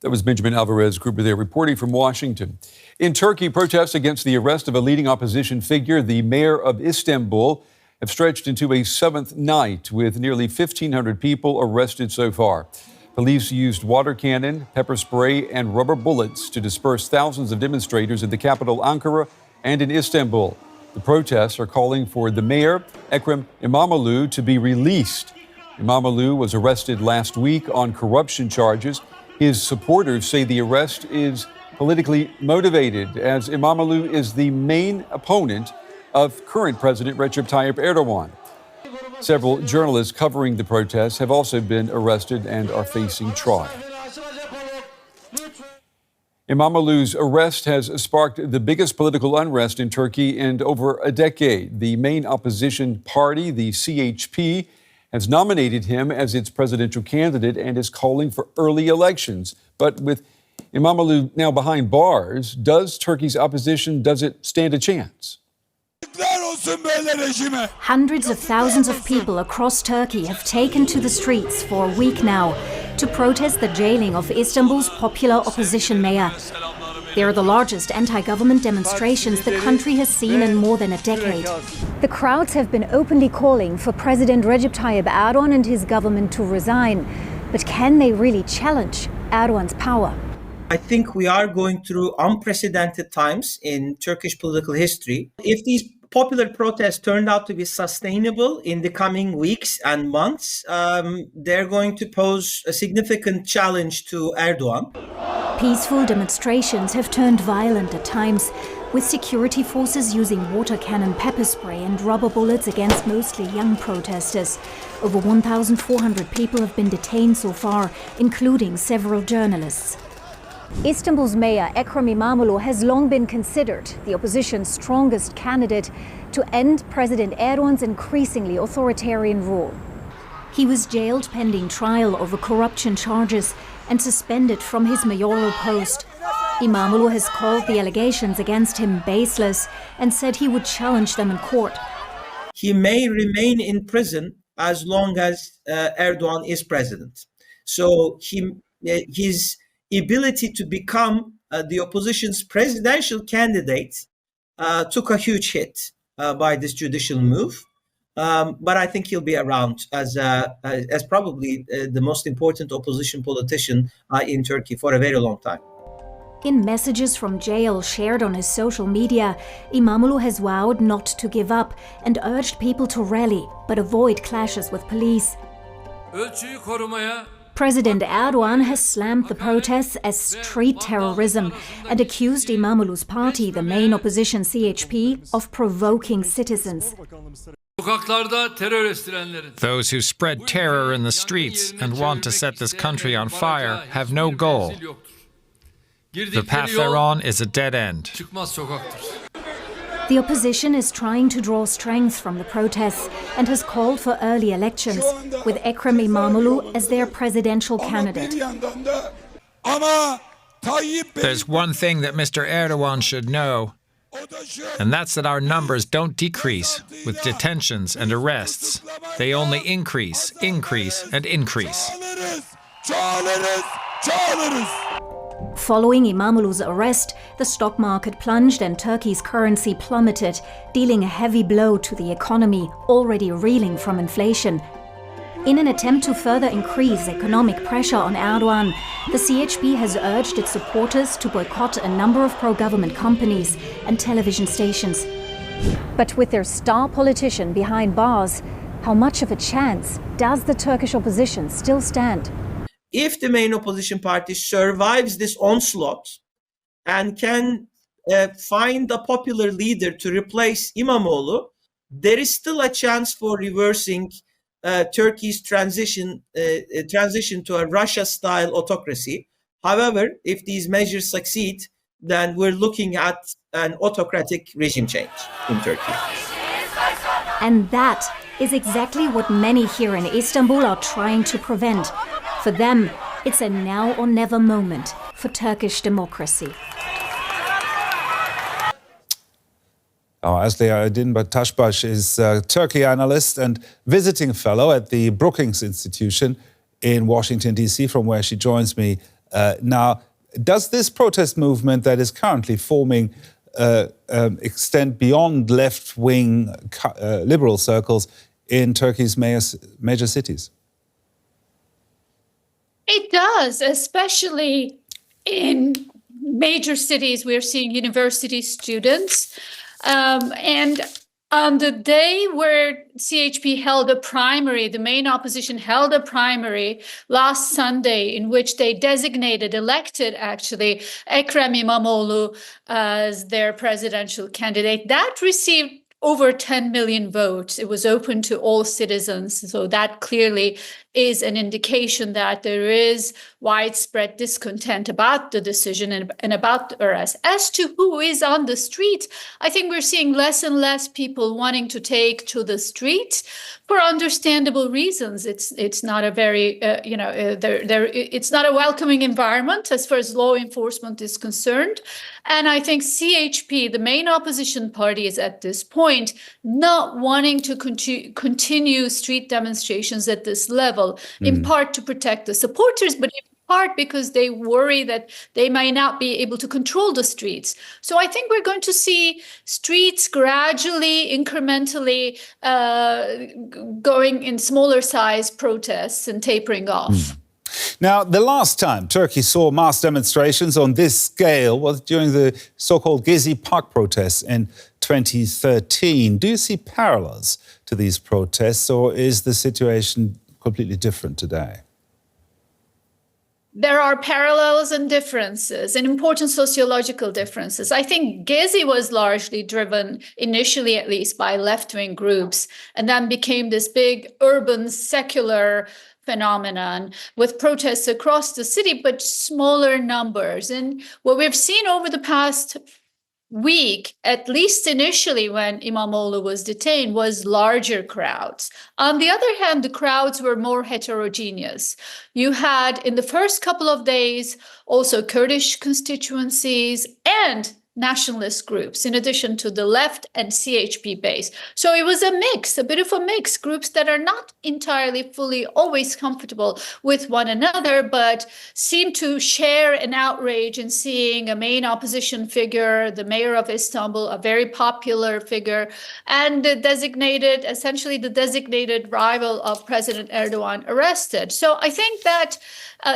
That was Benjamin Alvarez Gruber there reporting from Washington. In Turkey, protests against the arrest of a leading opposition figure, the mayor of Istanbul, have stretched into a seventh night with nearly 1,500 people arrested so far. Police used water cannon, pepper spray, and rubber bullets to disperse thousands of demonstrators in the capital, Ankara, and in Istanbul. The protests are calling for the mayor, Ekrem Imamoglu, to be released. Imamoglu was arrested last week on corruption charges. His supporters say the arrest is politically motivated, as Imamoglu is the main opponent of current President Recep Tayyip Erdogan. Several journalists covering the protests have also been arrested and are facing trial. Imamoglu's arrest has sparked the biggest political unrest in Turkey in over a decade. The main opposition party, the CHP, has nominated him as its presidential candidate and is calling for early elections. But with Imamoglu now behind bars, does Turkey's opposition, does it stand a chance? Hundreds of thousands of people across Turkey have taken to the streets for a week now to protest the jailing of Istanbul's popular opposition mayor. They are the largest anti-government demonstrations the country has seen in more than a decade. The crowds have been openly calling for President Recep Tayyip Erdogan and his government to resign. But can they really challenge Erdogan's power? I think we are going through unprecedented times in Turkish political history. If these popular protests turned out to be sustainable in the coming weeks and months, they're going to pose a significant challenge to Erdogan. Peaceful demonstrations have turned violent at times, with security forces using water cannon, pepper spray and rubber bullets against mostly young protesters. Over 1,400 people have been detained so far, including several journalists. Istanbul's mayor, Ekrem Imamoglu, has long been considered the opposition's strongest candidate to end President Erdogan's increasingly authoritarian rule. He was jailed pending trial over corruption charges and suspended from his mayoral post. Imamoglu has called the allegations against him baseless and said he would challenge them in court. He may remain in prison as long as Erdogan is president. So his ability to become the opposition's presidential candidate took a huge hit by this judicial move. But I think he'll be around as probably the most important opposition politician in Turkey for a very long time. In messages from jail shared on his social media, Imamoglu has vowed not to give up and urged people to rally but avoid clashes with police. President Erdogan has slammed the protests as street terrorism and accused Imamoglu's party, the main opposition CHP, of provoking citizens. Those who spread terror in the streets and want to set this country on fire have no goal. The path they're on is a dead end. The opposition is trying to draw strength from the protests and has called for early elections, with Ekrem Imamoglu as their presidential candidate. There's one thing that Mr. Erdogan should know, and that's that our numbers don't decrease with detentions and arrests. They only increase, and increase. Following Imamoglu's arrest, the stock market plunged and Turkey's currency plummeted, dealing a heavy blow to the economy, already reeling from inflation. In an attempt to further increase economic pressure on Erdogan, the CHP has urged its supporters to boycott a number of pro-government companies and television stations. But with their star politician behind bars, how much of a chance does the Turkish opposition still stand? If the main opposition party survives this onslaught and can find a popular leader to replace Imamoglu, there is still a chance for reversing Turkey's transition to a Russia-style autocracy. However, if these measures succeed, then we're looking at an autocratic regime change in Turkey. And that is exactly what many here in Istanbul are trying to prevent. For them, it's a now or never moment for Turkish democracy. Asli Aydintasbas is a Turkey analyst and visiting fellow at the Brookings Institution in Washington, D.C., from where she joins me Now, does this protest movement that is currently forming extend beyond left-wing liberal circles in Turkey's major cities? It does, especially in major cities. We're seeing university students. And on the day where CHP held a primary, the main opposition held a primary last Sunday in which they elected actually, Ekrem Imamoglu as their presidential candidate. That received over 10 million votes. It was open to all citizens. So that clearly is an indication that there is widespread discontent about the decision and about the arrest. As to who is on the street, I think we're seeing less and less people wanting to take to the street for understandable reasons. It's not a very it's not a welcoming environment as far as law enforcement is concerned. And I think CHP, the main opposition party, is at this point not wanting to continue street demonstrations at this level, in part to protect the supporters, but in part because they worry that they might not be able to control the streets. So I think we're going to see streets gradually, incrementally going in smaller size protests and tapering off. Now, the last time Turkey saw mass demonstrations on this scale was during the so-called Gezi Park protests in 2013. Do you see parallels to these protests, or is the situation completely different today? There are parallels and differences, and important sociological differences. I think Gezi was largely driven, initially at least, by left-wing groups, and then became this big urban secular phenomenon with protests across the city, but smaller numbers. And what we've seen over the past week, at least initially when Imamoglu was detained, was larger crowds. On the other hand, the crowds were more heterogeneous. You had, in the first couple of days, also Kurdish constituencies and nationalist groups, in addition to the left and CHP base. So it was a mix, a bit of a mix, groups that are not entirely fully always comfortable with one another, but seem to share an outrage in seeing a main opposition figure, the mayor of Istanbul, a very popular figure, and essentially the designated rival of President Erdogan arrested. So I think that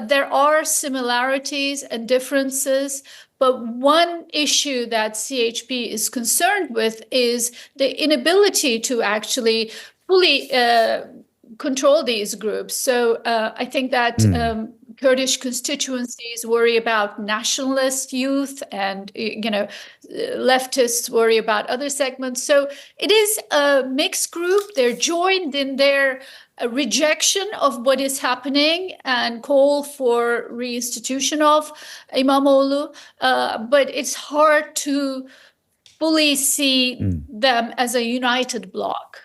there are similarities and differences. But one issue that CHP is concerned with is the inability to actually fully control these groups. So I think that Kurdish constituencies worry about nationalist youth, and leftists worry about other segments. So it is a mixed group. They're joined in their rejection of what is happening and call for reinstitution of Imamoglu, but it's hard to fully see them as a united bloc.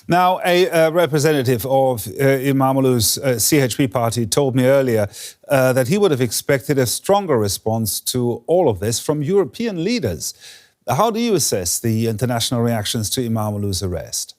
Now, a representative of Imamoglu's CHP party told me earlier that he would have expected a stronger response to all of this from European leaders. How do you assess the international reactions to Imamoglu's arrest?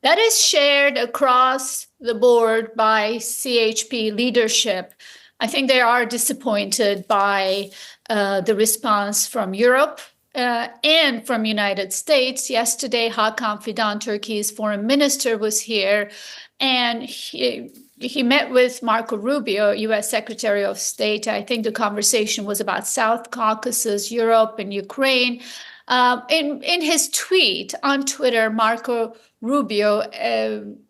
That is shared across the board by CHP leadership. I think they are disappointed by the response from Europe and from United States. Yesterday, Hakan Fidan, Turkey's foreign minister, was here, and he met with Marco Rubio, U.S. Secretary of State. I think the conversation was about South Caucasus, Europe, and Ukraine. In his tweet on Twitter, Marco Rubio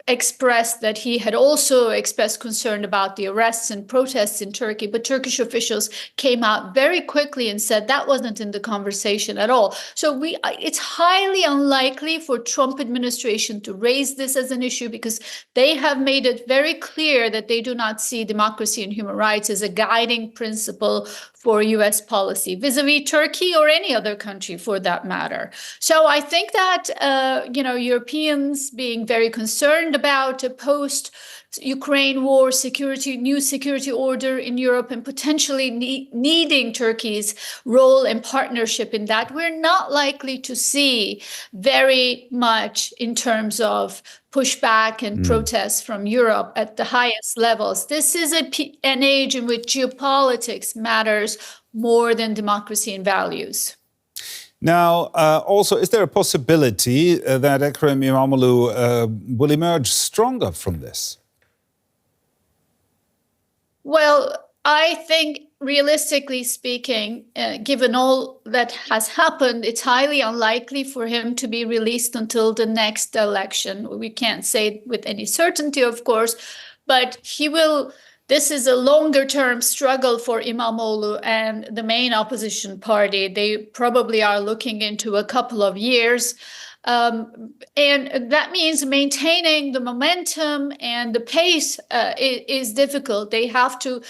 expressed that he had also expressed concern about the arrests and protests in Turkey, but Turkish officials came out very quickly and said that wasn't in the conversation at all. So it's highly unlikely for Trump administration to raise this as an issue, because they have made it very clear that they do not see democracy and human rights as a guiding principle for U.S. policy vis-a-vis Turkey or any other country for that matter. So I think that Europeans being very concerned about a post Ukraine war, new security order in Europe, and potentially needing Turkey's role and partnership in that, we're not likely to see very much in terms of pushback and protests from Europe at the highest levels. This is an age in which geopolitics matters more than democracy and values. Now, also, is there a possibility that Ekrem Imamoglu will emerge stronger from this? Well, I think realistically speaking, given all that has happened, it's highly unlikely for him to be released until the next election. We can't say it with any certainty, of course, but he will. This is a longer-term struggle for Imamoglu and the main opposition party. They probably are looking into a couple of years. And that means maintaining the momentum and the pace is difficult. They have to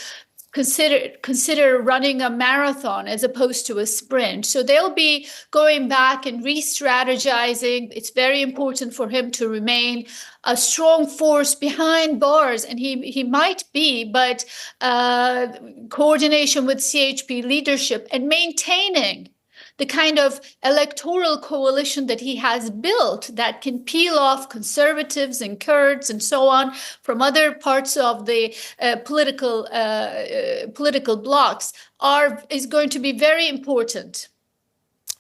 consider running a marathon as opposed to a sprint. So they'll be going back and re-strategizing. It's very important for him to remain a strong force behind bars, and he might be, but coordination with CHP leadership and maintaining the kind of electoral coalition that he has built that can peel off conservatives and Kurds and so on from other parts of the political blocs is going to be very important.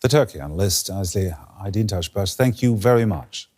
The Turkey analyst, Asli Aydintasbas, thank you very much.